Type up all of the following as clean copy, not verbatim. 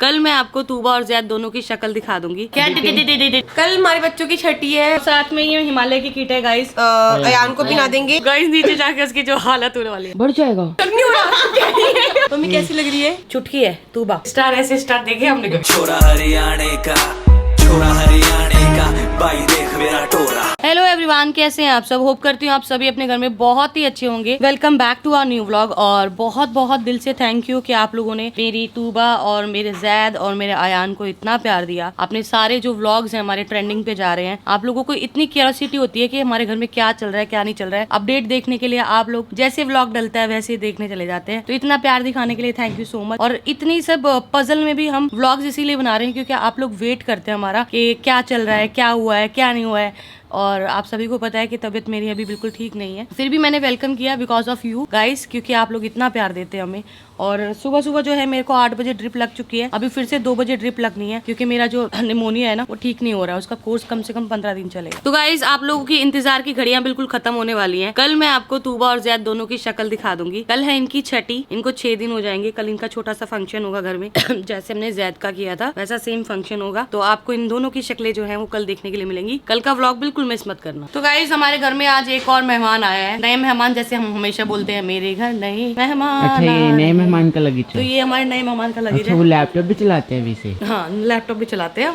कल मैं आपको तूबा और जैद दोनों की शक्ल दिखा दूंगी। क्या कल हमारे बच्चों की छठी है, साथ में ये हिमालय की किट है गाइस। अयान को पिला देंगे। गाइस नीचे जाके उसकी जो हालत होने वाली है बढ़ जाएगा। नहीं हो रहा। मम्मी कैसी लग रही है? चुटकी है तूबा स्टार, ऐसे स्टार देखे हमने। छोरा हरियाणे का, छोरा हरियाणे का, भाई देख मेरा टोरा। हेलो एवरीवन, कैसे हैं आप सब? होप करती हूँ आप सभी अपने घर में बहुत ही अच्छे होंगे। Welcome back to our new vlog. और बहुत बहुत दिल से थैंक यू कि आप लोगों ने मेरी तूबा और मेरे जैद और मेरे आयान को इतना प्यार दिया। अपने सारे जो व्लॉग्स हैं हमारे ट्रेंडिंग पे जा रहे हैं। आप लोगों को इतनी क्यूरियोसिटी होती है कि हमारे घर में क्या चल रहा है क्या नहीं चल रहा है। अपडेट देखने के लिए आप लोग जैसे व्लॉग डलता है वैसे ही देखने चले जाते हैं। तो इतना प्यार दिखाने के लिए थैंक यू सो मच। और इतनी सब पजल में भी हम व्लॉग्स इसीलिए बना रहे हैं क्योंकि आप लोग वेट करते हैं हमारा कि क्या चल रहा है, क्या हुआ है, क्या नहीं हुआ है। और आप सभी को पता है कि तबीयत मेरी अभी बिल्कुल ठीक नहीं है, फिर भी मैंने वेलकम किया बिकॉज ऑफ यू गाइस, क्योंकि आप लोग इतना प्यार देते हैं हमें। और सुबह सुबह जो है मेरे को 8 बजे ड्रिप लग चुकी है, अभी फिर से 2 बजे ड्रिप लगनी है क्योंकि मेरा जो निमोनिया है ना वो ठीक नहीं हो रहा है। उसका कोर्स कम से कम 15 दिन चलेगा। तो गाइस आप लोगों की इंतजार की घड़ियां बिल्कुल खत्म होने वाली हैं। कल मैं आपको तूबा और जैद दोनों की शक्ल दिखा दूंगी। कल है इनकी छठी, इनको 6 दिन हो जाएंगे। कल इनका छोटा सा फंक्शन होगा घर में जैसे हमने जैद का किया था वैसा सेम फंक्शन होगा। तो आपको इन दोनों की शक्लें जो है वो कल देखने के लिए मिलेंगी। कल का व्लॉग बिल्कुल मिस मत करना। तो गाइस हमारे घर में आज एक और मेहमान आया है। नए मेहमान, जैसे हम हमेशा बोलते हैं मेरे घर नए मेहमान। अच्छा, ये नए मेहमान का लगीच है। तो ये हमारे नए मेहमान का लगीच अच्छा, है। वो लैपटॉप भी चलाते हैं अभी से? हाँ लैपटॉप भी चलाते हैं।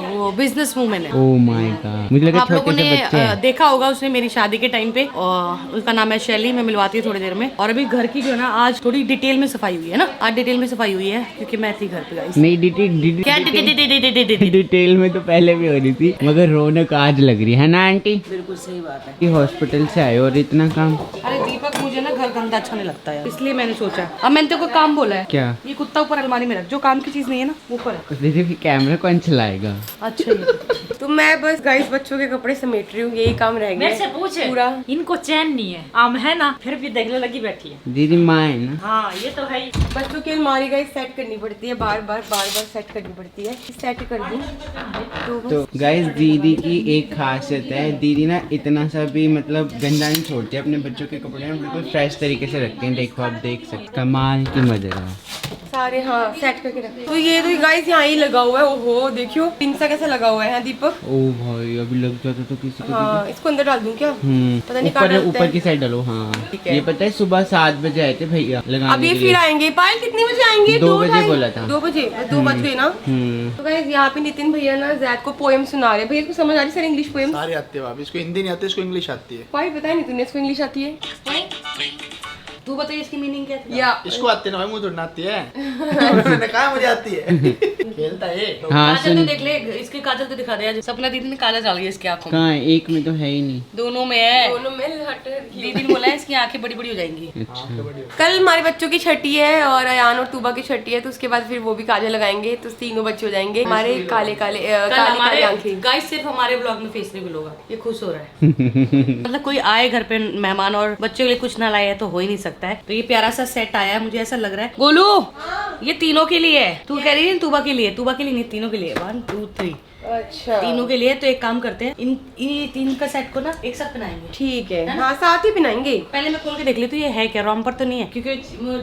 वो बिजनेस वूमेन है। ओह माय गॉड, मुझे लगा आप लोगों छोटे ने से बच्चे हैं। देखा होगा उसने मेरी शादी के टाइम पे। और उसका नाम है शैली। मैं मिलवाती हूँ थोड़ी देर में। और अभी घर की जो है ना आज थोड़ी डिटेल में सफाई हुई है ना, आज डिटेल में सफाई हुई है क्योंकि मैं थी घर पे गाइस। नहीं, क्या डिटेल में तो पहले भी हो रही थी, मगर रौनक आज लग रही है ना आंटी? बिल्कुल सही बात है। कि हॉस्पिटल से आए और इतना काम। अरे दीपक, मुझे ना घर गंदा अच्छा नहीं लगता है, इसलिए मैंने सोचा। अब मैंने तेरे को काम बोला है। क्या? ये कुत्ता ऊपर अलमारी में रख, जो काम की चीज नहीं है ना वो ऊपर है। दीदी फिर कैमरा कौन चलाएगा? अच्छा तो मैं बस गाइस बच्चों के कपड़े समेट रही हूँ, यही काम रह गया। मेरे से पूछे पूरा इनको चैन नहीं है, आम है ना, फिर भी देखने लगी बैठी है। दीदी माँ है ना? हाँ ये तो है। बच्चों की अलमारी गाइस सेट करनी पड़ती है, बार बार सेट करनी पड़ती है। सेट कर दी तो गाइस दीदी की एक खासियत है, दीदी ना इतना सा भी मतलब गंदा नहीं छोड़ती है। अपने बच्चों के कपड़े ना बिल्कुल फ्रेश तरीके से रखते हैं। देखो आप देख सकते, कमाल की मजा है सारे। हाँ सेट करके रख। तो ये तो गाइस यहाँ ही लगा हुआ है। ओहो देखियो पिंसा कैसा लगा हुआ है दीपक। ओ भाई, अभी लग जाता तो किसी को। हाँ इसको अंदर डाल दूँ क्या? पता नहीं कहाँ ऊपर डालते ऊपर हैं। की साइड डालो। हाँ ठीक है। ये पता है सुबह 7 बजे आए थे भैया लगाने अभी के फिर लिए। आएंगे। पायल कितने बजे आएंगे? 2 बजे बोला था। 2 बजे, 2 बज गए ना। तो गाइस यहाँ पे नितिन भैया ना जैद को पोएम सुना रहे हैं। भैया इसको समझ आ रही सर इंग्लिश पोएम? सारी आती है भाभी, इसको हिंदी नहीं आती, इसको इंग्लिश आती है। पायल पता है नितिन इसको इंग्लिश आती है? तू बताइए इसकी मीनिंग क्या था? या इसको आती है ना भाई, मुझे थोड़ी आती है। मैंने कहा मुझे आती है। खेलता है तो। हाँ काजल तो सुन, देख ले, इसके काजल तो दिखा दे। सपना दीदी ने काजल डाली है इसकी आंखों में। कहाँ? एक में तो है ही नहीं। दोनों में है। दोनों में हट। दीदी ने बोला है इसकी आंखें बड़ी बड़ी हो जाएंगी। अच्छा, कल हमारे बच्चों की छठी है और अयान और तूबा की छठी है, तो उसके बाद फिर वो भी काजल लगाएंगे तो तीनों बच्चे हो जाएंगे हमारे काले काले काली काली आंखें। गाइस सिर्फ हमारे ब्लॉग में फेस रिवील होगा। ये खुश हो रहा है मतलब कोई आए घर पे मेहमान और बच्चों के लिए कुछ ना लाया है तो हो ही नहीं सकता है। तो ये प्यारा सा सेट आया है, मुझे ऐसा लग रहा है। गोलू ये तीनों के लिए है। तू कह रही है तूबा के लिए? तूबा के लिए नहीं, तीनों के लिए। 1 2 3 अच्छा तीनों के लिए। तो एक काम करते हैं, इन तीन का सेट को ना एक साथ पहनाएंगे। ठीक है। हाँ साथ ही पहनाएंगे। पहले मैं खोल के देख लेती हूँ ये है क्या। रॉम्पर तो नहीं है क्योंकि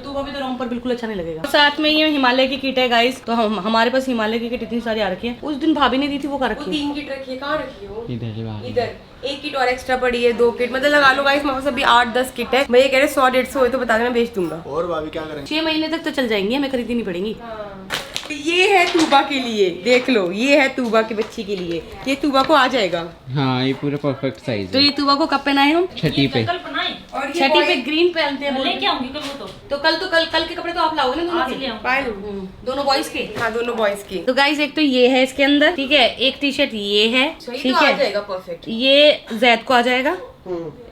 तूबा भी तो रॉम्पर बिल्कुल अच्छा नहीं लगेगा। साथ में ये हिमालय की किट है गाइस। तो हमारे पास हिमालय की किट इतनी सारी आ रखी है। उस दिन भाभी ने दी थी वो कर वो रखी है। 3 किट रखी है। कहाँ रखी है वो? इधर ही बाहर। इधर एक किट और एक्स्ट्रा पड़ी है, 2 किट मतलब लगा लो गाइस हमारे पास अभी 8-10 किट है। भैया कह रहे 100-150 हुए तो बता देना, बेच दूंगा। और भाभी क्या करेंगे? 6 महीने तक तो चल जाएंगी, हमें खरीदनी नहीं पड़ेंगी। ये है तूबा के लिए, देख लो ये है तूबा की बच्ची के लिए। ये तूबा को आ जाएगा। हाँ ये पूरा परफेक्ट साइज तो है। ये तूबा को कब पहनाए हम? छठी पे। कल बनाए और छठी पे ग्रीन पहनते हैं। लेके आऊंगी कल वो तो कल के कपड़े तो आप लाओगे ना दोनों आज ले के? आऊंगी। पायल दोनों बॉयज के। हाँ दोनों बॉयज की। तो गाइस एक तो ये है इसके अंदर, ठीक है। एक टी शर्ट ये है, सही ठीक तो आ है। जाएगा परफेक्ट। ये जैद को आ जाएगा,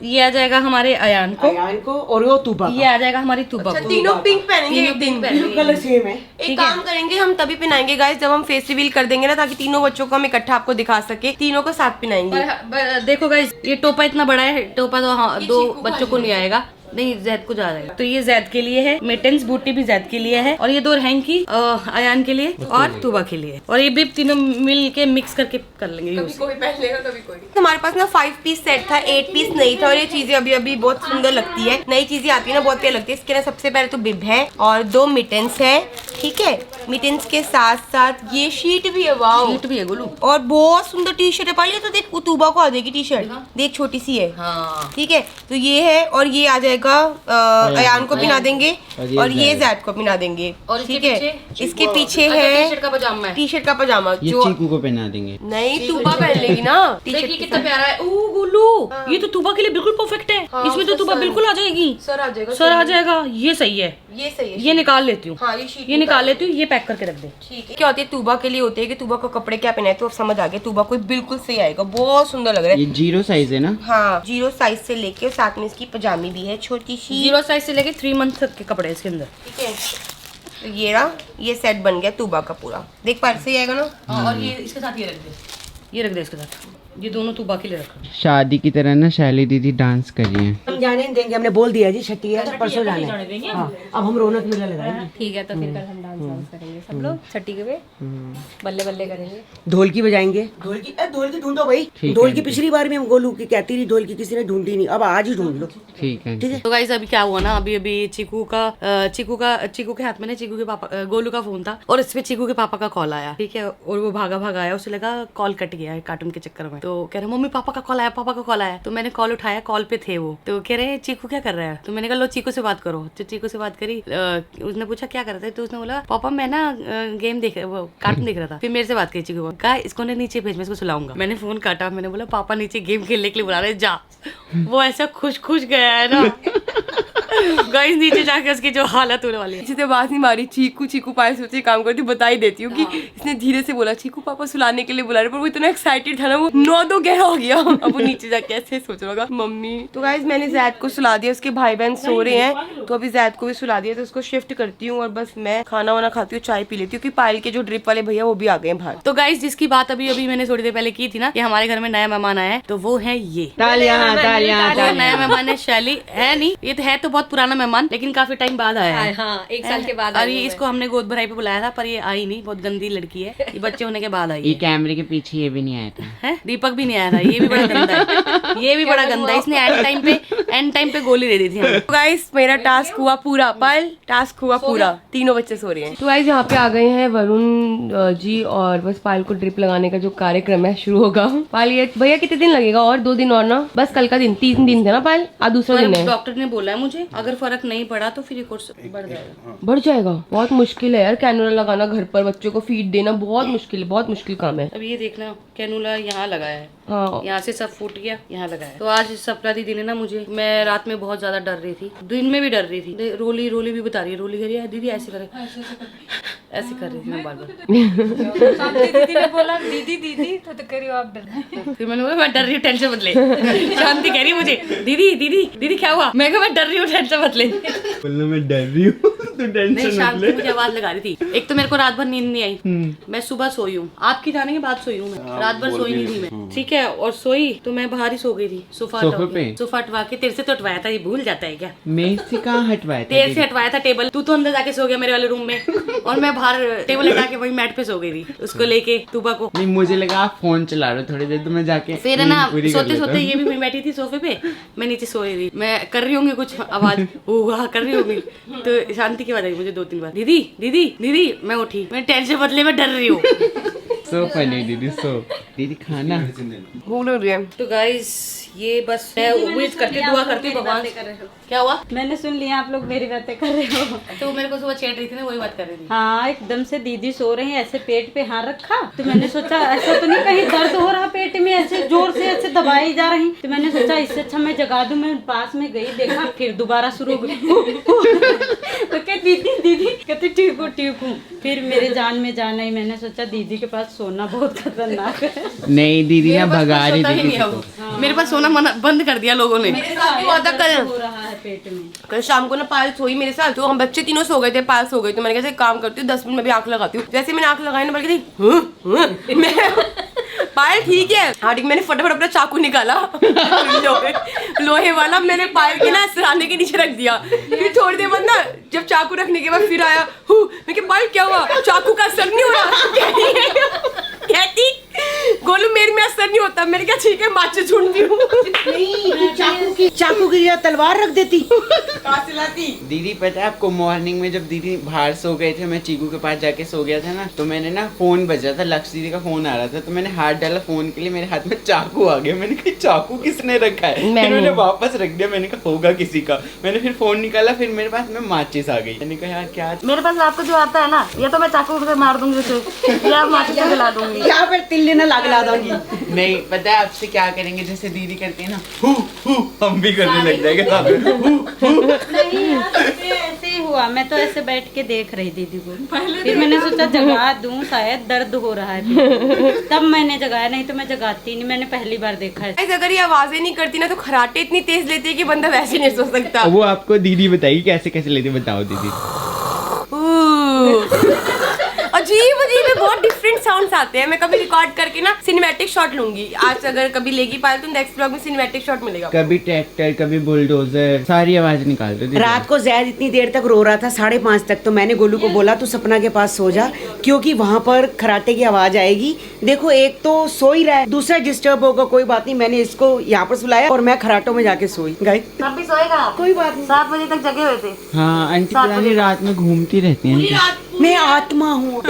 ये आ जाएगा हमारे अयान को, को और वो तूबा ये आ जाएगा हमारी तूबा अच्छा को। तीनों पिंक पहनेंगे एक दिन। कलर सेम है। एक काम करेंगे हम तभी पहनाएंगे गाइस जब हम फेस रिवील कर देंगे ना, ताकि तीनों बच्चों को हम इकट्ठा आपको दिखा सके। तीनों को साथ पहनाएंगे। पर देखो गाइस ये टोपा इतना बड़ा है, टोपा तो हाँ 2 बच्चों को नहीं आएगा। नहीं जैद को जा रहा है। तो ये जैद के लिए है, मिटन्स बूटी भी जैद के लिए है, और ये 2 हैंकी अयान के लिए और तूबा के लिए। और ये भी तीनों मिल के मिक्स करके कर लेंगे यूज। कोई पहन लेगा कभी कोई। हमारे पास ना 5 पीस सेट था, 8 पीस नहीं था। और ये चीजें अभी अभी बहुत सुंदर लगती है, नई चीजें आती है ना बहुत प्यारी लगती है। इसके ना सबसे पहले तो बिब है और 2 मिटन्स है, ठीक है। मिटन्स के साथ साथ ये शीट भी है, वाओ शीट भी है गोलू, और बहुत सुंदर टी शर्ट है। पाली तो देख तूबा को आ जाएगी टी शर्ट, देख छोटी सी है, हाँ ठीक है। तो ये है और ये आ जाएगा अयान को पहना देंगे और ये जैद को पहना देंगे, और ठीक है। इसके पीछे टी है शर्ट का पजामा है, टी शर्ट का पजामा ये जो चीकू को पहना देंगे। नहीं तूबा पहन लेगी ना टी देखिए शर्ट। कितना प्यारा है। ओ गोलू, ये तो तूबा के लिए बिल्कुल परफेक्ट है। हाँ, इसमें तो उसका तूबा सर- बिल्कुल आ जाएगी, सर आ जाएगा, सर आ जाएगा। ये सही है, ये सही है। ये निकाल लेती हूँ, हाँ ये शीट ये निकाल लेती हूँ, ये पैक करके रख दे। ठीक है। क्या होती है तूबा के लिए होती है कि तूबा को कपड़े क्या पहनाए, तो अब समझ आ गया तूबा को बिल्कुल सही आएगा, बहुत सुंदर लग रहा है। ये 0 साइज है ना? हाँ 0 साइज से लेके साथ में इसकी पजामी भी है छोटी सी, 0 साइज से लेके 3 मंथ तक के कपड़े इसके अंदर। ठीक है। तो ये रहा, ये सेट बन गया तूबा का पूरा, देख पा सही आएगा ना। और ये इसके साथ ये रख दे, ये रख दे इसके साथ, ये दोनों तूबा के लिए रखा। शादी की तरह ना शैली दीदी डांस कर रही है। हम जाने नहीं देंगे, हमने बोल दिया जी छठी है तो परसों जाने हैं। हाँ, अब हम रौनक मेला लगाएंगे। ठीक है, तो फिर कल हम डांस करेंगे सब लोग छठी के पे, बल्ले बल्ले करेंगे, ढोलकी बजाएंगे। ढोलकी ढूंढो भाई, ढोलकी पिछली बार भी हम गोलू की कहती रही, ढोलकी किसी ने ढूंढी नहीं, अब आज ही ढूंढ लो। ठीक है। ठीक है। तो गाइस अभी क्या हुआ ना, अभी अभी चीकू के हाथ में ना चीकू के पापा गोलू का फोन था, और इसपे चीकू के पापा का कॉल आया, ठीक है। और वो भागा आया, उसे लगा कॉल कट गया है कार्टून के चक्कर में। तो कह रहे मम्मी पापा का कॉल आया, पापा का कॉल आया। तो मैंने कॉल उठाया, कॉल पे थे वो। तो कह रहे चीकू क्या कर रहा है, तो मैंने कहा लो चीकू से बात करो। तो चीकू से बात करी, उसने पूछा क्या कर रहे थे, तो उसने बोला पापा मैं ना गेम देख वो कार्टून देख रहा था। फिर मेरे से बात करी चीकू, कहा इसको ने नीचे भेज, मैं इसको सुलाऊंगा। मैंने फोन काटा, मैंने बोला पापा नीचे गेम खेलने के लिए बुला रहे, जा। वो ऐसा खुश गया है ना गाइस, नीचे जाके उसकी जो हालत होने वाली है। किसी से बात नहीं मारी, चीकू पास सोचे काम करती, बता ही देती हूँ कि इसने धीरे से बोला चीकू पापा सुलाने के लिए बुला रहे, पर वो इतना एक्साइटेड था ना, वो 9-2 गहरा हो गया। अब वो नीचे जाके ऐसे सोच रहा होगा मम्मी। तो गाइस मैंने जैद को सुला दिया, उसके भाई बहन सो रहे हैं, तो अभी जैद को भी सुला दिया। तो उसको शिफ्ट करती हूँ और बस मैं खाना वाना खाती हूँ, चाय पी लेती हूँ, क्योंकि पायल के जो ड्रिप वाले भैया वो भी आ गए हैं बाहर। तो गाइस जिसकी बात अभी मैंने थोड़ी देर पहले की थी ना, कि हमारे घर में नया मेहमान आया है, तो वो है ये तालियां वो नया मेहमान है शैली, है नहीं ये तो है तो बहुत पुराना मेहमान, लेकिन काफी टाइम बाद आया है। हाँ 1 साल के बाद। और ये इसको हमने गोद भराई पे बुलाया था, पर ये आई नहीं, बहुत गंदी लड़की है, ये बच्चे होने के बाद आई ये है। कैमरे के पीछे ये भी नहीं आया था। है दीपक भी नहीं आया था, ये भी बड़ा गंदा है, ये भी बड़ा गंदा है। इसने एंड टाइम पे गोली दे दी थी हमें। तो गाइस मेरा टास्क हुआ पूरा, पायल टास्क हुआ पूरा, तीनों बच्चे सो रहे हैं। तो गाइस यहाँ पे आ गए हैं वरुण जी, और बस पायल को ड्रिप लगाने का जो कार्यक्रम है शुरू होगा। पायल ये भैया कितने दिन लगेगा, और 2 दिन और ना, बस कल का दिन 3 दिन थे ना पायल, आज दूसरा दिन है। डॉक्टर ने बोला है मुझे अगर फर्क नहीं पड़ा तो फिर ये कोर्स बढ़ जाएगा। बहुत मुश्किल है यार, कैनुला लगाना घर पर, बच्चों को फीड देना बहुत मुश्किल है, बहुत मुश्किल काम है। अब ये देखना कैनुला यहाँ लगाया है, हाँ यहाँ से सब फूट गया, यहाँ लगा है। तो आज सपना दीदी ने ना मुझे, मैं रात में बहुत ज्यादा डर रही थी, दिन में भी डर रही थी, रोली भी बता रही है, रोली करिए दीदी ऐसे करे, ऐसे कर रही थी मैं बार दीदी ने बोला दीदी तो करियो आप डर। फिर मैंने बोला मैं डर रही हूँ टेंशन मत ले। शांति कह रही है मुझे दीदी क्या हुआ, मैं कहा मैं डर रही हूँ टेंशन मत ले। बोलना मैं डर रही हूँ तो टेंशन नहीं मत शांति ले। मुझे आवाज लगा रही थी। एक तो मेरे को रात भर नींद नहीं आई, मैं सुबह सोई हूँ, आपकी जाने के बाद सोई हूँ मैं, रात भर सोई नहीं थी मैं, ठीक है। और सोई तो मैं बाहर ही सो गई थी, सोफा हटवा के। तेरे से तो हटवाया था, ये भूल जाता है क्या? मेज से कहाँ हटवाया था? तेरे से हटवाया था टेबल, तू तो अंदर जाके सो गया मेरे वाले रूम में, और मैं बाहर टेबल हटा के वही मैट पे सो गई थी, उसको लेके तूबा को। नहीं मुझे लगा आप फोन चला रहे हो थोड़ी देर, तो मैं जाके फिर है ना नींद पूरी कर सोते लेता सोते हूँ। ये भी मैं बैठी थी सोफे पे, मैं नीचे सो रही थी, मैं कर रही होंगी कुछ आवाज हुआ कर रही होंगी, तो शांति की आवाज आई मुझे 2-3 बार, दीदी। मैं उठी, मैं टेंशन बदले में डर रही हूँ। सो फनी दीदी, सो दीदी खाना भूख लग रही है। तो गाइस ये बस मैं उम्मीद करती दुआ करती हूँ भगवान। क्या हुआ? मैंने सुन लिया आप लोग मेरी बातें कर रहे हो। तो मेरे को सुबह छेड़ रही थी ना, वही बात कर रही थी। हाँ एकदम से दीदी सो रही है, ऐसे पेट पे हाथ रखा, तो मैंने सोचा ऐसा तो नहीं कहीं दर्द हो रहा पेट में, ऐसे जोर से ऐसे दबाई जा रही, तो मैंने सोचा इससे अच्छा मैं जगा दूं। मैं पास में गई, देखा, फिर दोबारा शुरू हो गई। तो क्या दीदी कहते ठीक हूँ। फिर मेरे जान में जान आई, मैंने सोचा दीदी के पास सोना बहुत खतरनाक है। नहीं दीदी ना भगा रही सोता ही थी नहीं है वो। मेरे पास सोना बंद कर दिया लोगों ने। मेरे साथ भी हुआ था कल, हो रहा है पेट में। कल शाम को ना पायल सोई मेरे साथ, तो हम बच्चे तीनों सो गए थे, पायल सो गई, तो मैंने कैसे काम करती हूँ 10 मिनट में भी आंख लगाती हूँ। जैसे मैंने आंख लगाई ना, बल्कि पायल ठीक है। हाँ ठीक, मैंने फटाफट अपना चाकू निकाला लोहे वाला, मैंने पायल के ना सिरहाने के नीचे रख दिया। फिर थोड़ी देर बाद ना जब चाकू रखने के बाद फिर आया, मैं क्या पायल क्या हुआ, चाकू का असर नहीं हो रहा। कहती गोलू मेरे में असर नहीं होता। मैंने क्या ठीक है, माचिस ढूंढती हूँ। चाकू की जगह तलवार रख देती। कहाँ से लाती? दीदी पता है आपको, मॉर्निंग में जब दीदी बाहर सो गए थे, मैं चीकू के पास जाके सो गया था ना, तो मैंने ना फोन बजा था, लक्ष्य दीदी का फोन आ रहा था, तो मैंने हाथ डाला फोन के लिए, मेरे हाथ में चाकू आ गया। मैंने कहा चाकू किसने रखा है, फिर मैंने वापस रख दिया। मैंने कहा होगा किसी का। मैंने फिर फोन निकाला, फिर मेरे पास में माचिस आ गई। मैंने कहा यार क्या, मेरे पास आपको जो आता है ना, या तो मैं चाकू से मार दूंगी उसे, या माचिस से जला दूंगी, या फिर तिल्ली ना लागला दूंगी। नहीं पता है आपसे क्या करेंगे, जैसे दीदी करती है ना, हम भी करने लग जाएंगे। नहीं यार, ऐसे ही हुआ। मैं तो ऐसे बैठ के देख रही दीदी को, फिर मैंने सोचा जगा दूं, शायद दर्द हो रहा है, तब मैंने जगाया, नहीं तो मैं जगाती नहीं। मैंने पहली बार देखा है। अगर ये आवाजें नहीं करती ना तो खराटे इतनी तेज लेती है कि बंदा वैसे नहीं सो सकता। वो आपको दीदी बताइए कैसे कैसे लेती, बताओ दीदी। अजीब अजीब है, बहुत डिफरेंट साउंड्स आते हैं। मैं कभी रिकॉर्ड करके ना सिनेमैटिक शॉट लूंगी। आज अगर कभी लेगी पायल तो नेक्स्ट व्लॉग में सिनेमैटिक शॉट मिलेगा। कभी ट्रैक्टर, कभी बुलडोजर, सारी आवाज निकालते दीदी। रात को जैद इतनी देर तक रो रहा था, 5:30 तक, तो मैंने गोलू को बोला तू सपना के पास सो जा, क्योंकि वहाँ पर खराटे की आवाज आएगी। देखो एक तो सो ही रहा है, दूसरा डिस्टर्ब होगा, कोई बात नहीं। मैंने इसको यहाँ पर सुलाया और मैं खराटों में जाके सोई। गाइस तब भी सोएगा, कोई बात नहीं, 7 बजे तक जगे हुए थे। हाँ आंटी पुरानी रात में घूमती रहती हैं। मैं आत्मा हूँ।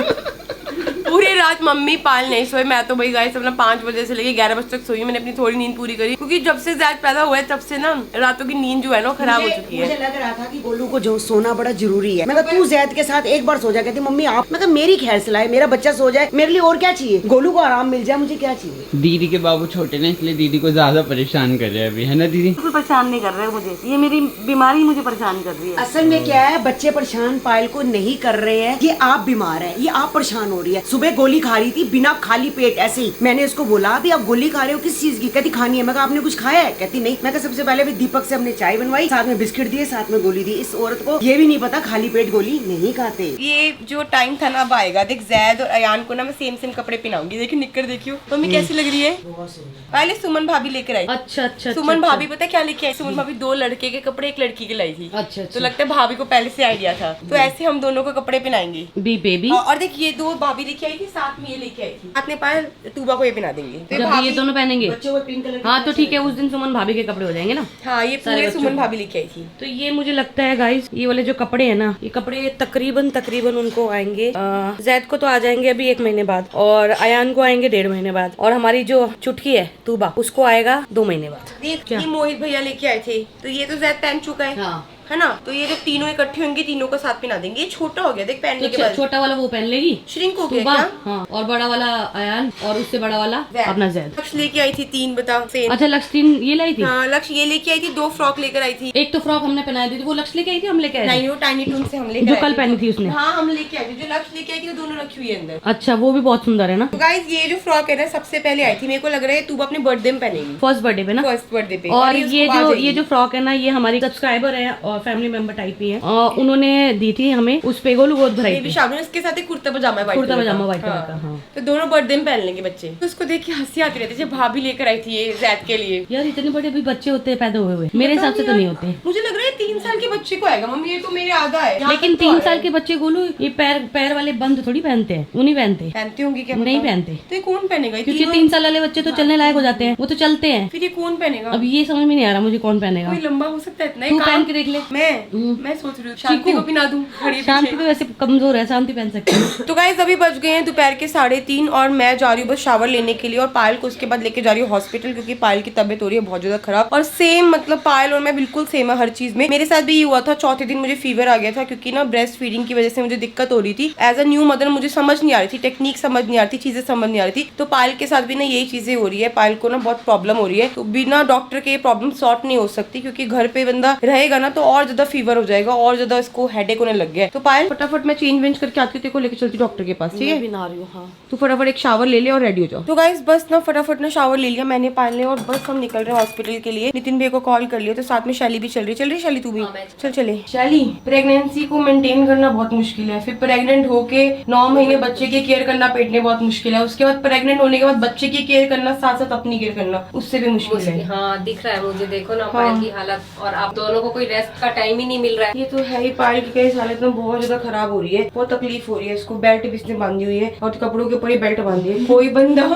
पूरी रात मम्मी पाल नहीं सोए। मैं तो भाई गाइस अपना 5 बजे से लेके 11 बजे तक सोई। मैंने अपनी थोड़ी नींद पूरी करी, क्योंकि जब से जैद पैदा हुआ है तब से ना रातों की नींद जो है ना खराब हो चुकी है। मुझे लग रहा था कि गोलू को जो सोना बड़ा जरूरी है। मैं कहा तू जैद के साथ एक बार सो जा। कहती मम्मी आप, मैं कहा मेरी खैर सलाह, मेरा बच्चा सो जाए, मेरे लिए और क्या चाहिए, गोलू को आराम मिल जाए, मुझे क्या चाहिए। दीदी के बाबू छोटे ने, इसलिए दीदी को ज्यादा परेशान कर रहे हैं अभी, है ना दीदी? बिल्कुल परेशान नहीं कर रहे मुझे, ये मेरी बीमारी मुझे परेशान कर रही है। असल में क्या है, बच्चे परेशान पायल को नहीं कर रहे हैं, ये आप बीमार है, ये आप परेशान हो रही है। सुबह गोली खा रही थी बिना खाली पेट ऐसे ही। मैंने उसको बोला अभी आप गोली खा रहे हो किस चीज की, कहती खानी है। मैं कहा आपने कुछ खाया है, कहती नहीं। मैं कहा सबसे पहले दीपक से हमने चाय बनवाई, साथ में बिस्किट दिए, साथ में गोली दी। इस औरत को ये भी नहीं पता खाली पेट गोली नहीं खाते। ये जो टाइम था ना अब आएगा। देख जैद और अयान को ना मैं सेम सेम कपड़े पहनाऊंगी। देखिए निक्कर देखियो मम्मी कैसी लग रही है। पहले सुमन भाभी लेकर आई। अच्छा सुमन भाभी पता है क्या लेके आई? सुमन भाभी 2 लड़के के कपड़े 1 लड़की के लाई थी। अच्छा तो लगता है भाभी को पहले से आइडिया था, तो ऐसे हम दोनों को कपड़े पहनाएंगे। बी बेबी, और देख ये 2 भाभी लेके आई थी, साथ में ये लेके आई थी। हाथ में पायल टूबा को ये पहना देंगे। तो जब ये दोनों पहनेंगे, बच्चों को पिंक कलर। हाँ तो ठीक है, उस दिन सुमन भाभी के कपड़े हो जाएंगे ना। हाँ ये पूरे सुमन भाभी लेके आई थी। तो ये मुझे लगता है गाइस, ये वाले जो कपड़े हैं ना, ये कपड़े तकरीबन उनको आएंगे, जैद को तो आ जाएंगे अभी 1 महीने बाद, और अयान को आएंगे 1.5 महीने बाद, और हमारी जो चुटकी है तूबा उसको आएगा 2 महीने बाद। देख ये मोहित भैया लेके आए थे, तो ये तो जैद पहन चुका है। हाँ है ना, तो ये जब तीनों इकट्ठे होंगे तीनों को साथ पहना देंगे। ये छोटा हो गया देख पहनने के बाद। छोटा वाला वो पहन लेगी, श्रिंक हो गया तूबा, क्या? हाँ, और बड़ा वाला अयान, और उससे बड़ा वाला अपना जैद। लक्ष्य लेके आई थी 3 बता सेम। अच्छा लक्ष्य 3 ये लाई थी। हाँ लक्ष्य ये लेके आई थी, 2 फ्रॉक लेकर आई थी। एक तो फ्रॉक हमने पहनाई थी, वो लक्ष्य लेके आई थी, हम लेके आए थे? नहीं वो टाइनी टून से हम लेकर जो आए कल थे। पहनी थी उसने। हाँ हम लेके आए थे, जो लक्ष्य लेके आई थी दोनों रखी हुई है अंदर। अच्छा वो भी बहुत सुंदर है ना। तो गाइस ये जो फ्रॉक है ना सबसे पहले आई थी, मेरे को लग रहा है तू अपने बर्थडे में पहनेगी, फर्स्ट बर्थडे पे ना। फर्स्ट बर्थडे पे। और उसको ये जो फ्रॉक है ना, ये हमारी सब्सक्राइबर है और फैमिली मेंबर टाइप ही है, उन्होंने दी थी हमें, उस पे गोलू गोद भराई बेबी थी। शाबनूर इसके साथ एक कुर्ता पजामा है, कुर्ता पजामा व्हाइट कलर का। हाँ तो दोनों बर्थडे में पहन लेंगे बच्चे। तो उसको देख के हंसी आती रहती है, जब भाभी लेकर आई थी ये जैद के लिए। यार इतने बड़े भी बच्चे होते हैं पैदा हुए हुए, मेरे हिसाब से तो नहीं होते। मुझे लग रहा है 3 साल के बच्चे को आएगा मम्मी, ये तो मेरे आधा है। लेकिन 3 साल के बच्चे गोलू ये पैर वाले बंद थोड़ी पहनते हैं, वो नहीं पहनते। पहनते होंगे क्या? नहीं पहनते, तो ये कौन पहनेगा? क्योंकि 3 साल वाले बच्चे तो चलने लायक हो जाते हैं, वो तो चलते हैं। फिर ये कौन पहनेगा? अब ये समझ में नहीं आ रहा मुझे कौन पहनेगा। कोई लंबा हो सकता है इतना? तू पहन के देख ले। मैं सोच रही हूँ शांति को पहना दूं। शांति तो वैसे कमजोर है, शांति पहन सकती है। तो गाइस अभी बज गए हैं दोपहर के 3:30 और मैं जा रही हूँ बस शावर लेने के लिए, और पायल को उसके बाद लेके जा रही हूँ हॉस्पिटल, क्योंकि पायल की तबीयत हो रही है बहुत ज्यादा खराब। और सेम मतलब पायल और मैं बिल्कुल सेम है हर चीज में। मेरे साथ भी ये हुआ था, चौथे दिन मुझे फीवर आ गया था, क्योंकि ना ब्रेस्ट फीडिंग की वजह से मुझे दिक्कत हो रही थी। एज अ न्यू मदर मुझे समझ नहीं आ रही थी, टेक्निक समझ नहीं आ रही थी, चीजें समझ नहीं आ रही थी। तो पायल के साथ भी ना यही चीजें हो रही है, पायल को ना बहुत प्रॉब्लम हो रही है। तो बिना डॉक्टर के प्रॉब्लम सॉर्ट नहीं हो सकती, क्योंकि घर पे बंदा रहेगा ना तो और ज्यादा फीवर हो जाएगा, और ज्यादा इसको हेडेक होने लग गया है। तो पायल फटाफट मैं चेंज वेंज करके आती हूँ, तेरे को लेके चलती डॉक्टर के पास, ठीक है? बना रही हूँ। हाँ तू फटाफट एक शावर ले ले और रेडी हो जाओ। तो गाइस बस ना फटाफट ना शावर ले लिया मैंने, पायल ने, और बस हम निकल रहे हैं हॉस्पिटल के लिए। नितिन भैया को कॉल कर लिया, तो साथ में शैली भी चल रही शैली तू भी चल चले। शैली, प्रेगनेंसी को मेंटेन करना बहुत मुश्किल है, फिर प्रेग्नेंट होके 9 महीने बच्चे की केयर करना पेट में बहुत मुश्किल है, उसके बाद प्रेग्नेंट होने के बाद बच्चे की केयर करना साथ साथ अपनी केयर करना उससे भी मुश्किल है। हाँ दिख रहा है मुझे, देखो ना पायल की हालत, और आप दोनों को कोई रेस्ट का टाइम ही नहीं मिल रहा है। ये तो है ही, पायल की कई हालत में बहुत ज्यादा खराब हो रही है, बहुत तकलीफ हो रही है इसको। बेल्ट भी इसने बांधी हुई है और कपड़ों के ऊपर ही बेल्ट बांधी है। कोई बंदा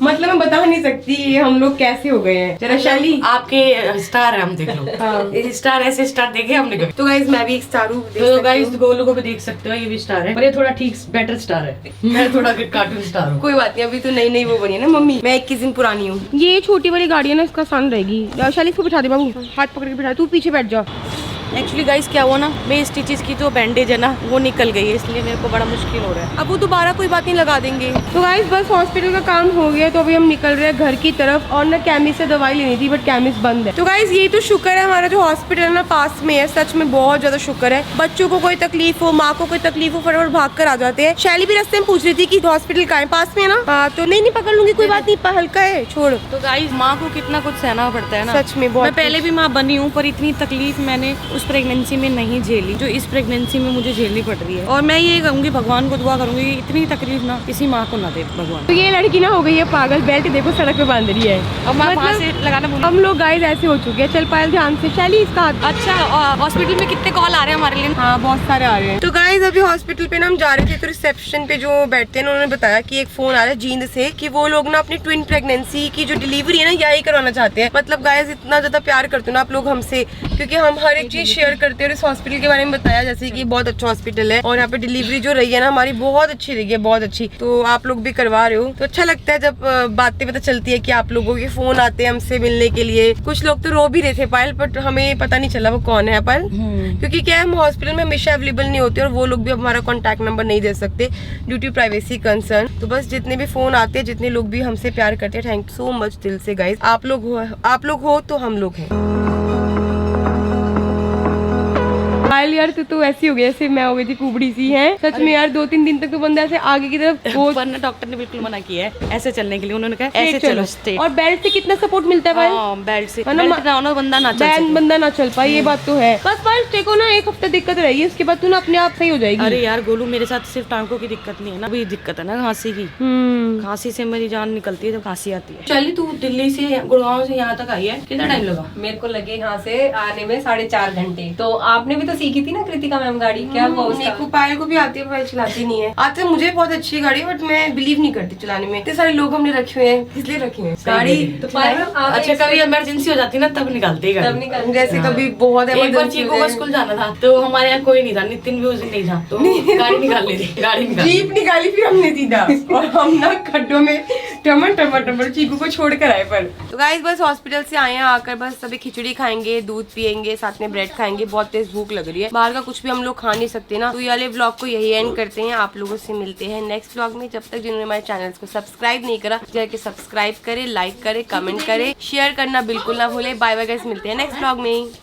मतलब मैं बता नहीं सकती ये हम लोग कैसे हो गए हैं। जरा शैली, आपके स्टार है, हम देख लो। हाँ। स्टार ऐसे स्टार देखे हमने कभी। तो गाइस मैं भी एक स्टार हूँ, तो गाइस गोलू को भी देख सकते हो, ये भी स्टार है, पर ये थोड़ा ठीक बेटर स्टार है, मैं थोड़ा कार्टून स्टार हूँ। कोई बात नहीं, अभी तो नई नई वो बनी है ना मम्मी, मैं 21 दिन पुरानी हूँ। ये छोटी वाली गाड़ी है ना, इसका सन रहेगी। शैली इसको बिठा दे बाबू, हाथ पकड़ के बिठा, तू पीछे बैठ जा। एक्चुअली गाइस क्या हुआ ना, मेरी स्टिचेस की जो बैंडेज है ना वो निकल गई है, इसलिए मेरे को बड़ा मुश्किल हो रहा है। अब वो दोबारा कोई बात नहीं लगा देंगे। तो गाइस बस हॉस्पिटल का काम हो गया, तो अभी हम निकल रहे हैं घर की तरफ, और ना केमिस्ट से दवाई लेनी थी बट केमिस्ट बंद है। तो गाइस ये तो शुक्र है हमारा जो हॉस्पिटल है ना पास में है, सच में बहुत ज्यादा शुक्र है। बच्चों को कोई तकलीफ हो, माँ को कोई तकलीफ हो, फटाफट भाग कर आ जाते हैं। शैली भी रास्ते में पूछ रही थी कि हॉस्पिटल कहाँ है, पास में है ना? हाँ तो नहीं पकड़ लूंगी, कोई बात नहीं, हल्का है, छोड़। तो गाइस माँ को कितना कुछ सहना पड़ता है ना, सच में बहुत। मैं पहले भी माँ बनी हूँ, पर इतनी तकलीफ मैंने उस प्रेगनेंसी में नहीं झेली जो इस प्रेगनेंसी में मुझे झेलनी पड़ रही है। और मैं ये कहूँगी, भगवान को दुआ करूंगी इतनी तकलीफ ना किसी माँ को ना दे भगवान। तो ये लड़की ना हो गई है पागल, बेल्ट देखो सड़क पे बांध रही है। अब मैं वहाँ से लगाना भूल। हम लोग गाइस ऐसे हो चुके हैं। चल पायल ध्यान से, शैली इसका हाथ। अच्छा हॉस्पिटल में कितने कॉल आ रहे हैं हमारे लिए? हाँ बहुत सारे आ रहे हैं। तो गाइस अभी हॉस्पिटल पे ना हम जा रहे थे, तो रिसेप्शन पे जो बैठते हैं उन्होंने बताया कि एक फोन आ रहा है जींद से कि वो लोग ना अपनी ट्विन प्रेगनेंसी की जो डिलीवरी है ना यही करवाना चाहते हैं। मतलब गाइस इतना ज्यादा प्यार करते हो ना आप लोग हमसे, क्योंकि हम हर एक चीज शेयर करते हैं। और इस हॉस्पिटल के बारे में बताया जैसे कि बहुत अच्छा हॉस्पिटल है, और यहाँ पे डिलीवरी जो रही है ना हमारी बहुत अच्छी रही है, बहुत अच्छी। तो आप लोग भी करवा रहे हो तो अच्छा लगता है जब बातें पता चलती है कि आप लोगों के फोन आते हैं हमसे मिलने के लिए। कुछ लोग तो रो भी रहे थे पायल, बट हमें पता नहीं चला वो कौन है पायल, क्योंकि क्या है हम हॉस्पिटल में हमेशा अवेलेबल नहीं होते, और वो लोग भी हमारा कॉन्टैक्ट नंबर नहीं दे सकते ड्यू टू प्राइवेसी कंसर्न। तो बस जितने भी फोन आते हैं, जितने लोग भी हमसे प्यार करते हैं, थैंक यू सो मच दिल से गाइस। आप लोग हो तो हम लोग हैं। पायल यार तू ऐसी हो गई जैसे मैं हो गई थी कुबड़ी सी है, सच में यार 2-3 दिन तक तो बंदा ऐसे आगे की तरफ वरना डॉक्टर ने बिल्कुल मना किया है ऐसे चलने के लिए, उन्होंने कहा ऐसे चलो स्ट्रेट। और बेल्ट से कितना सपोर्ट मिलता है पायल? बेल्ट से, है ना, बेल्ट ना होना बंदा ना चल सके। बंदा ना चल पाए, ये बात तो है। बस पायल देखो ना 1 हफ्ता दिक्कत रहेगी, उसके बाद तू ना अपने आप सही हो जाएगी। अरे यार गोलू मेरे साथ सिर्फ टांगों की दिक्कत नहीं है ना, वही दिक्कत है ना खांसी की। खांसी से मेरी जान निकलती है जब खांसी आती है। चलिए तू दिल्ली से गुड़गांव से यहाँ तक आई है, कितना टाइम लगा? मेरे को लगे यहाँ से आने में 4.5 घंटे। तो आपने भी तो सीखी थी ना कृतिका मैम गाड़ी, क्या हुआ उसका? पायल को भी आती है, पायल चलाती नहीं है। आते मुझे बहुत अच्छी गाड़ी है, बट मैं बिलीव नहीं करती चलाने में। इतने सारे लोग हमने रखे हुए हैं, इसलिए रखे हुए हैं गाड़ी। तो पायल अच्छा कभी इमरजेंसी हो जाती ना तब निकालते तब जैसे कभी बहुत एक बार चीकू को स्कूल जाना था तो हमारे यहाँ कोई नहीं था, नितिन भी उस दिन नहीं था, तो गाड़ी निकाल ली थी, गाड़ी निकाल जीप निकाली फिर हमने सीधा, और हम ना खड्डों में टमर चीकू को छोड़ कर आए। पर तो गाइस बस हॉस्पिटल से आए हैं, आकर बस अभी खिचड़ी खाएंगे, दूध पियेंगे, साथ में ब्रेड खाएंगे। बहुत तेज भूख लग रही है, बाहर का कुछ भी हम लोग खा नहीं सकते ना। तो ये वाले व्लॉग को यही एंड करते हैं, आप लोगों से मिलते हैं नेक्स्ट व्लॉग में। जब तक जिन्होंने हमारे चैनल को सब्सक्राइब नहीं करा जाके सब्सक्राइब करे, लाइक करे, कमेंट करे, शेयर करना बिल्कुल ना भूले। बाय बाय गाइस, मिलते हैं नेक्स्ट व्लॉग में।